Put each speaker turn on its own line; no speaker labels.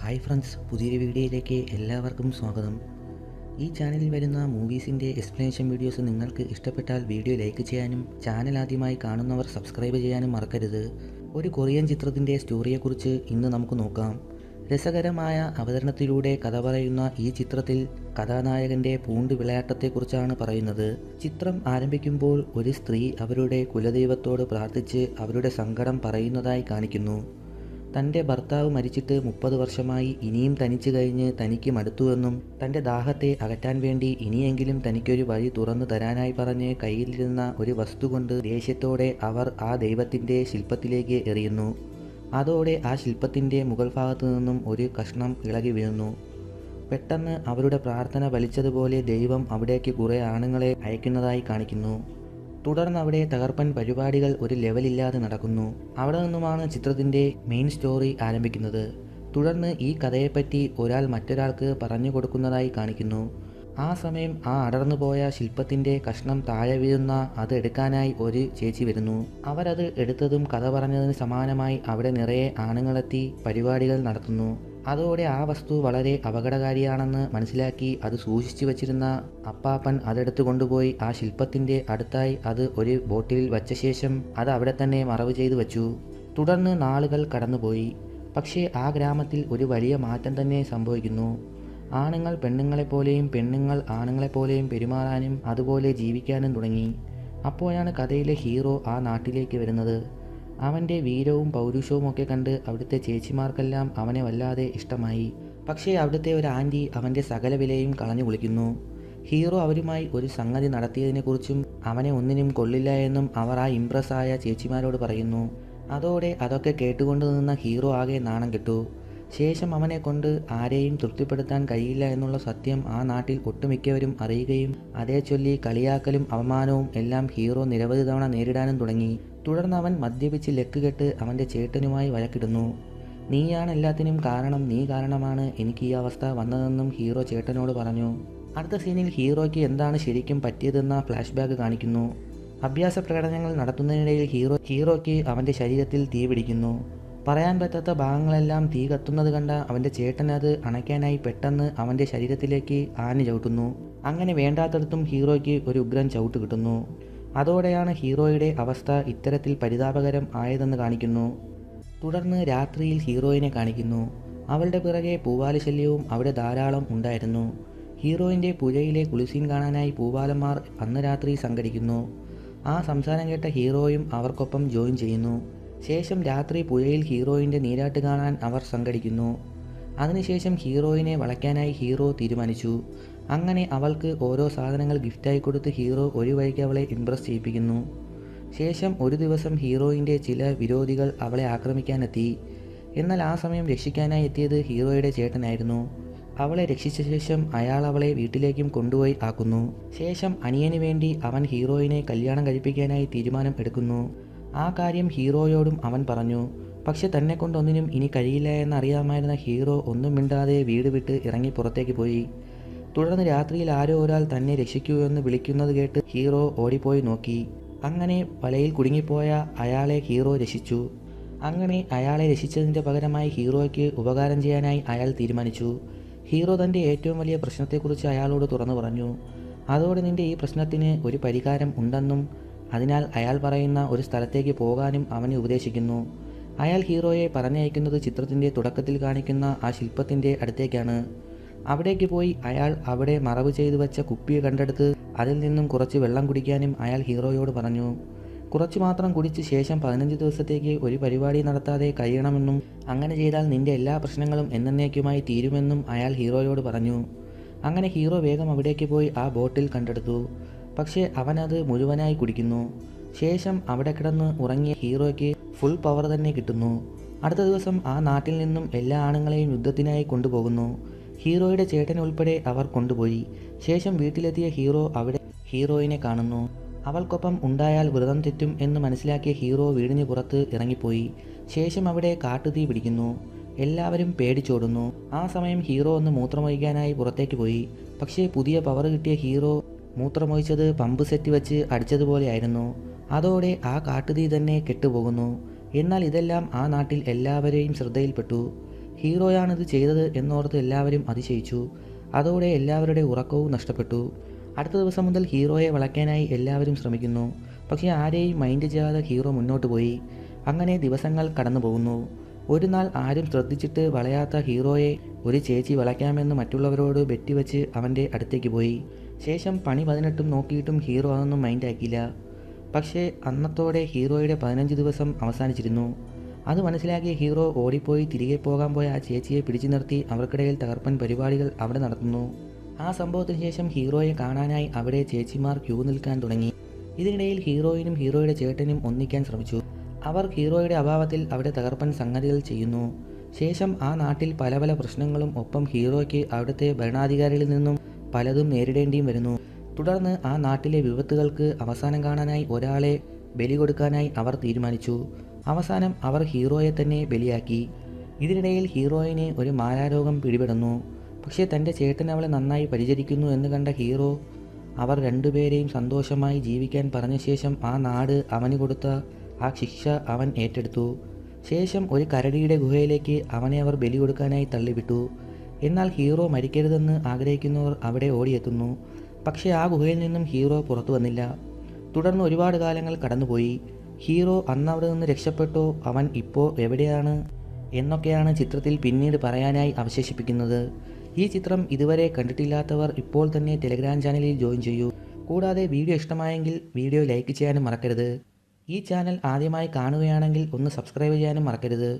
Hi friends, പുതിയൊരു വീഡിയോയിലേക്ക് എല്ലാവർക്കും സ്വാഗതം. ഈ ചാനലിൽ വരുന്ന മൂവീസിൻ്റെ എക്സ്പ്ലനേഷൻ വീഡിയോസ് നിങ്ങൾക്ക് ഇഷ്ടപ്പെട്ടാൽ വീഡിയോ ലൈക്ക് ചെയ്യാനും ചാനൽ ആദ്യമായി കാണുന്നവർ സബ്സ്ക്രൈബ് ചെയ്യാനും മറക്കരുത്. ഒരു കൊറിയൻ ചിത്രത്തിൻ്റെ സ്റ്റോറിയെക്കുറിച്ച് ഇന്ന് നമുക്ക് നോക്കാം. രസകരമായ അവതരണത്തിലൂടെ കഥ പറയുന്ന ഈ ചിത്രത്തിൽ കഥാനായകൻ്റെ പൂണ്ട് വിളയാട്ടത്തെക്കുറിച്ചാണ് പറയുന്നത്. ചിത്രം ആരംഭിക്കുമ്പോൾ ഒരു സ്ത്രീ അവരുടെ കുലദൈവത്തോട് പ്രാർത്ഥിച്ച് അവരുടെ സങ്കടം പറയുന്നതായി കാണിക്കുന്നു. തൻ്റെ ഭർത്താവ് മരിച്ചിട്ട് 30 വർഷമായി, ഇനിയും തനിച്ച് കഴിഞ്ഞ് തനിക്ക് മടുത്തുവെന്നും തൻ്റെ ദാഹത്തെ അകറ്റാൻ വേണ്ടി ഇനിയെങ്കിലും തനിക്കൊരു വഴി തുറന്നു തരാനായി പറഞ്ഞ് കയ്യിലിരുന്ന ഒരു വസ്തു കൊണ്ട് ദേഷ്യത്തോടെ അവർ ആ ദൈവത്തിൻ്റെ ശില്പത്തിലേക്ക് എറിയുന്നു. അതോടെ ആ ശില്പത്തിൻ്റെ മുകൾ ഭാഗത്തു നിന്നും ഒരു കഷ്ണം ഇളകി വീഴുന്നു. പെട്ടെന്ന് അവരുടെ പ്രാർത്ഥന ഫലിച്ചതുപോലെ ദൈവം അവിടേക്ക് കുറേ ആണുങ്ങളെ അയക്കുന്നതായി കാണിക്കുന്നു. തുടർന്ന് അവിടെ തകർപ്പൻ പരിപാടികൾ ഒരു ലെവലില്ലാതെ നടക്കുന്നു. അവിടെ നിന്നുമാണ് ചിത്രത്തിൻ്റെ മെയിൻ സ്റ്റോറി ആരംഭിക്കുന്നത്. തുടർന്ന് ഈ കഥയെപ്പറ്റി ഒരാൾ മറ്റൊരാൾക്ക് പറഞ്ഞു കൊടുക്കുന്നതായി കാണിക്കുന്നു. ആ സമയം ആ അടർന്നുപോയ ശില്പത്തിൻ്റെ കഷ്ണം താഴെ വീഴുന്ന അത് എടുക്കാനായി ഒരു ചേച്ചി വരുന്നു. അവരത് എടുത്തതും കഥ പറഞ്ഞതിന് സമാനമായി അവിടെ നിറയെ ആണുങ്ങളെത്തി പരിപാടികൾ നടത്തുന്നു. അതോടെ ആ വസ്തു വളരെ അപകടകാരിയാണെന്ന് മനസ്സിലാക്കി അത് സൂക്ഷിച്ചു വച്ചിരുന്ന അപ്പാപ്പൻ അതെടുത്ത് കൊണ്ടുപോയി ആ ശില്പത്തിൻ്റെ അടുത്തായി അത് ഒരു ബോട്ടിൽ വച്ച ശേഷം അത് അവിടെ തന്നെ മറവ് ചെയ്തു വച്ചു. തുടർന്ന് നാളുകൾ കടന്നുപോയി. പക്ഷേ ആ ഗ്രാമത്തിൽ ഒരു വലിയ മാറ്റം തന്നെ സംഭവിക്കുന്നു. ആണുങ്ങൾ പെണ്ണുങ്ങളെപ്പോലെയും പെണ്ണുങ്ങൾ ആണുങ്ങളെപ്പോലെയും പെരുമാറാനും അതുപോലെ ജീവിക്കാനും തുടങ്ങി. അപ്പോഴാണ് കഥയിലെ ഹീറോ ആ നാട്ടിലേക്ക് വരുന്നത്. അവൻ്റെ വീരവും പൗരുഷവും ഒക്കെ കണ്ട് അവിടുത്തെ ചേച്ചിമാർക്കെല്ലാം അവനെ വല്ലാതെ ഇഷ്ടമായി. പക്ഷേ അവിടുത്തെ ഒരു ആൻറ്റി അവൻ്റെ സകല വിലയും കളഞ്ഞു കുളിക്കുന്നു. ഹീറോ അവരുമായി ഒരു സംഗതി നടത്തിയതിനെക്കുറിച്ചും അവനെ ഒന്നിനും കൊള്ളില്ല എന്നും അവർ ആ ഇംപ്രസ് ആയ ചേച്ചിമാരോട് പറയുന്നു. അതോടെ അതൊക്കെ കേട്ടുകൊണ്ട് നിന്ന ഹീറോ ആകെ നാണം കെട്ടു. ശേഷം അവനെ കൊണ്ട് ആരെയും തൃപ്തിപ്പെടുത്താൻ കഴിയില്ല എന്നുള്ള സത്യം ആ നാട്ടിൽ ഒട്ടുമിക്കവരും അറിയുകയും അതേ ചൊല്ലി കളിയാക്കലും അവമാനവും എല്ലാം ഹീറോ നിരവധി തവണ നേരിടാനും തുടങ്ങി. തുടർന്ന് അവൻ മദ്യപിച്ച് ലക്കുകെട്ട് അവൻ്റെ ചേട്ടനുമായി വഴക്കിടുന്നു. നീയാണ് എല്ലാത്തിനും കാരണം, നീ കാരണമാണ് എനിക്ക് ഈ അവസ്ഥ വന്നതെന്നും ഹീറോ ചേട്ടനോട് പറഞ്ഞു. അടുത്ത സീനിൽ ഹീറോയ്ക്ക് എന്താണ് ശരിക്കും പറ്റിയതെന്ന ഫ്ലാഷ് ബാക്ക് കാണിക്കുന്നു. അഭ്യാസ പ്രകടനങ്ങൾ നടത്തുന്നതിനിടയിൽ ഹീറോയ്ക്ക് അവൻ്റെ ശരീരത്തിൽ തീ പിടിക്കുന്നു. പറയാൻ പറ്റാത്ത ഭാഗങ്ങളെല്ലാം തീ കത്തുന്നത് കണ്ട അവൻ്റെ ചേട്ടൻ അത് അണയ്ക്കാനായി പെട്ടെന്ന് അവൻ്റെ ശരീരത്തിലേക്ക് ആഞ്ഞു ചവിട്ടുന്നു. അങ്ങനെ വേണ്ടാത്തടത്തും ഹീറോയ്ക്ക് ഒരു ഉഗ്രൻ ചവിട്ട് കിട്ടുന്നു. അതോടെയാണ് ഹീറോയുടെ അവസ്ഥ ഇത്തരത്തിൽ പരിതാപകരം ആയതെന്ന് കാണിക്കുന്നു. തുടർന്ന് രാത്രിയിൽ ഹീറോയിനെ കാണിക്കുന്നു. അവളുടെ പിറകെ പൂവാല ശല്യവും അവിടെ ധാരാളം ഉണ്ടായിരുന്നു. ഹീറോയിൻ്റെ പുഴയിലെ കുളിസീൻ കാണാനായി പൂവാലന്മാർ അന്ന് രാത്രി സംഘടിക്കുന്നു. ആ സംസാരം കേട്ട ഹീറോയും അവർക്കൊപ്പം ജോയിൻ ചെയ്യുന്നു. ശേഷം രാത്രി പുഴയിൽ ഹീറോയിൻ്റെ നീരാട്ട് കാണാൻ അവർ സംഘടിക്കുന്നു. അതിനുശേഷം ഹീറോയിനെ വളയ്ക്കാനായി ഹീറോ തീരുമാനിച്ചു. അങ്ങനെ അവൾക്ക് ഓരോ സാധനങ്ങൾ ഗിഫ്റ്റായി കൊടുത്ത് ഹീറോ ഒരു വഴിക്ക് അവളെ ഇംപ്രസ് ചെയ്യിപ്പിക്കുന്നു. ശേഷം ഒരു ദിവസം ഹീറോയിൻ്റെ ചില വിരോധികൾ അവളെ ആക്രമിക്കാനെത്തി. എന്നാൽ ആ സമയം രക്ഷിക്കാനായി എത്തിയത് ഹീറോയുടെ ചേട്ടനായിരുന്നു. അവളെ രക്ഷിച്ച ശേഷം അയാൾ അവളെ വീട്ടിലേക്കും കൊണ്ടുപോയി ആക്കുന്നു. ശേഷം അനിയന് വേണ്ടി അവൻ ഹീറോയിനെ കല്യാണം കഴിപ്പിക്കാനായി തീരുമാനം എടുക്കുന്നു. ആ കാര്യം ഹീറോയോടും അവൻ പറഞ്ഞു. പക്ഷെ തന്നെ കൊണ്ടൊന്നിനും ഇനി കഴിയില്ല എന്നറിയാമായിരുന്ന ഹീറോ ഒന്നും മിണ്ടാതെ വീട് വിട്ട് ഇറങ്ങി പുറത്തേക്ക് പോയി. തുടർന്ന് രാത്രിയിൽ ആരോ ഒരാൾ തന്നെ രക്ഷിക്കൂ എന്ന് വിളിക്കുന്നത് കേട്ട് ഹീറോ ഓടിപ്പോയി നോക്കി. അങ്ങനെ വലയിൽ കുടുങ്ങിപ്പോയ അയാളെ ഹീറോ രക്ഷിച്ചു. അങ്ങനെ അയാളെ രക്ഷിച്ചതിൻ്റെ പകരമായി ഹീറോയ്ക്ക് ഉപകാരം ചെയ്യാനായി അയാൾ തീരുമാനിച്ചു. ഹീറോ തൻ്റെ ഏറ്റവും വലിയ പ്രശ്നത്തെക്കുറിച്ച് അയാളോട് തുറന്നു പറഞ്ഞു. അതോടെ നിൻ്റെ ഈ പ്രശ്നത്തിന് ഒരു പരിഹാരം ഉണ്ടെന്നും അതിനാൽ അയാൾ പറയുന്ന ഒരു സ്ഥലത്തേക്ക് പോകാനും അവനെ ഉപദേശിക്കുന്നു. അയാൾ ഹീറോയെ പറഞ്ഞയക്കുന്നത് ചിത്രത്തിൻ്റെ തുടക്കത്തിൽ കാണിക്കുന്ന ആ ശില്പത്തിൻ്റെ അടുത്തേക്കാണ്. അവിടേക്ക് പോയി അയാൾ അവിടെ മറവ് ചെയ്തു വെച്ച കുപ്പി കണ്ടെടുത്ത് അതിൽ നിന്നും കുറച്ച് വെള്ളം കുടിക്കാനും അയാൾ ഹീറോയോട് പറഞ്ഞു. കുറച്ച് മാത്രം കുടിച്ച് ശേഷം 15 ദിവസത്തേക്ക് ഒരു പരിപാടി നടത്താതെ കഴിയണമെന്നും അങ്ങനെ ചെയ്താൽ നിൻ്റെ എല്ലാ പ്രശ്നങ്ങളും എന്നേക്കുമായി തീരുമെന്നും അയാൾ ഹീറോയോട് പറഞ്ഞു. അങ്ങനെ ഹീറോ വേഗം അവിടേക്ക് പോയി ആ ബോട്ടിൽ കണ്ടെടുത്തു. പക്ഷേ അവനത് മുഴുവനായി കുടിക്കുന്നു. ശേഷം അവിടെ കിടന്ന് ഉറങ്ങിയ ഹീറോയ്ക്ക് ഫുൾ പവർ തന്നെ കിട്ടുന്നു. അടുത്ത ദിവസം ആ നാട്ടിൽ നിന്നും എല്ലാ ആണുങ്ങളെയും യുദ്ധത്തിനായി കൊണ്ടുപോകുന്നു. ഹീറോയുടെ ചേട്ടൻ ഉൾപ്പെടെ അവർ കൊണ്ടുപോയി. ശേഷം വീട്ടിലെത്തിയ ഹീറോ അവിടെ ഹീറോയിനെ കാണുന്നു. അവൾക്കൊപ്പം ഉണ്ടായാൽ വ്രതം തെറ്റും എന്ന് മനസ്സിലാക്കിയ ഹീറോ വീടിന് പുറത്ത് ഇറങ്ങിപ്പോയി. ശേഷം അവിടെ കാട്ടുതീ പിടിക്കുന്നു. എല്ലാവരും പേടിച്ചോടുന്നു. ആ സമയം ഹീറോ ഒന്ന് മൂത്രമൊഴിക്കാനായി പുറത്തേക്ക് പോയി. പക്ഷേ പുതിയ പവർ കിട്ടിയ ഹീറോ മൂത്രമൊഴിച്ചത് പമ്പ് സെറ്റ് വെച്ച് അടിച്ചതുപോലെയായിരുന്നു. അതോടെ ആ കാട്ടുതീ തന്നെ കെട്ടുപോകുന്നു. എന്നാൽ ഇതെല്ലാം ആ നാട്ടിൽ എല്ലാവരെയും ശ്രദ്ധയിൽപ്പെട്ടു. ഹീറോയാണിത് ചെയ്തത് എന്നോർത്ത് എല്ലാവരും അതിശയിച്ചു. അതോടെ എല്ലാവരുടെ ഉറക്കവും നഷ്ടപ്പെട്ടു. അടുത്ത ദിവസം മുതൽ ഹീറോയെ വളയ്ക്കാനായി എല്ലാവരും ശ്രമിക്കുന്നു. പക്ഷേ ആരെയും മൈൻഡ് ചെയ്യാതെ ഹീറോ മുന്നോട്ട് പോയി. അങ്ങനെ ദിവസങ്ങൾ കടന്നു പോകുന്നു. ഒരു നാൾ ആരും ശ്രദ്ധിച്ചിട്ട് വളയാത്ത ഹീറോയെ ഒരു ചേച്ചി വളയ്ക്കാമെന്ന് മറ്റുള്ളവരോട് ബെറ്റ് വെച്ച് അവൻ്റെ അടുത്തേക്ക് പോയി. ശേഷം പണി 18 നോക്കിയിട്ടും ഹീറോ അതൊന്നും മൈൻഡാക്കിയില്ല. പക്ഷേ അന്നത്തോടെ ഹീറോയുടെ 15 ദിവസം അവസാനിച്ചിരുന്നു. അത് മനസ്സിലാക്കിയ ഹീറോ ഓടിപ്പോയി തിരികെ പോകാൻ പോയ ആ ചേച്ചിയെ പിടിച്ചു നിർത്തി അവർക്കിടയിൽ തകർപ്പൻ പരിപാടികൾ അവിടെ നടത്തുന്നു. ആ സംഭവത്തിന് ശേഷം ഹീറോയെ കാണാനായി അവിടെ ചേച്ചിമാർ ക്യൂ നിൽക്കാൻ തുടങ്ങി. ഇതിനിടയിൽ ഹീറോയിനും ഹീറോയുടെ ചേട്ടനും ഒന്നിക്കാൻ ശ്രമിച്ചു. അവർ ഹീറോയുടെ അഭാവത്തിൽ അവിടെ തകർപ്പൻ സംഗതികൾ ചെയ്യുന്നു. ശേഷം ആ നാട്ടിൽ പല പല പ്രശ്നങ്ങളും ഒപ്പം ഹീറോയ്ക്ക് അവിടുത്തെ ഭരണാധികാരികളിൽ നിന്നും പലതും നേരിടേണ്ടിയും വരുന്നു. തുടർന്ന് ആ നാട്ടിലെ വിപത്തുകൾക്ക് അവസാനം കാണാനായി ഒരാളെ ബലി കൊടുക്കാനായി അവർ തീരുമാനിച്ചു. അവസാനം അവർ ഹീറോയെ തന്നെ ബലിയാക്കി. ഇതിനിടയിൽ ഹീറോയിനെ ഒരു മാരാരോഗം പിടിപെടുന്നു. പക്ഷേ തൻ്റെ ചേട്ടൻ അവളെ നന്നായി പരിചരിക്കുന്നു എന്ന് കണ്ട ഹീറോ അവർ രണ്ടുപേരെയും സന്തോഷമായി ജീവിക്കാൻ പറഞ്ഞ ശേഷം ആ നാട് അവന് കൊടുത്ത ആ ശിക്ഷ അവൻ ഏറ്റെടുത്തു. ശേഷം ഒരു കരടിയുടെ ഗുഹയിലേക്ക് അവനെ അവർ ബലി കൊടുക്കാനായി തള്ളിവിട്ടു. എന്നാൽ ഹീറോ മരിക്കരുതെന്ന് ആഗ്രഹിക്കുന്നവർ അവിടെ ഓടിയെത്തുന്നു. പക്ഷേ ആ ഗുഹയിൽ നിന്നും ഹീറോ പുറത്തു വന്നില്ല. തുടർന്ന് ഒരുപാട് കാലങ്ങൾ കടന്നുപോയി. ഹീറോ അന്ന് അവിടെ നിന്ന് രക്ഷപ്പെട്ടോ അവൻ ഇപ്പോൾ എവിടെയാണ് എന്നൊക്കെയാണ് ചിത്രത്തിൽ പിന്നീട് പറയാനായി അവശേഷിപ്പിക്കുന്നത്. ഈ ചിത്രം ഇതുവരെ കണ്ടിട്ടില്ലാത്തവർ ഇപ്പോൾ തന്നെ ടെലഗ്രാം ചാനലിൽ ജോയിൻ ചെയ്യൂ. കൂടാതെ വീഡിയോ ഇഷ്ടമായെങ്കിൽ വീഡിയോ ലൈക്ക് ചെയ്യാനും മറക്കരുത്. ഈ ചാനൽ ആദ്യമായി കാണുകയാണെങ്കിൽ ഒന്ന് സബ്സ്ക്രൈബ് ചെയ്യാനും മറക്കരുത്.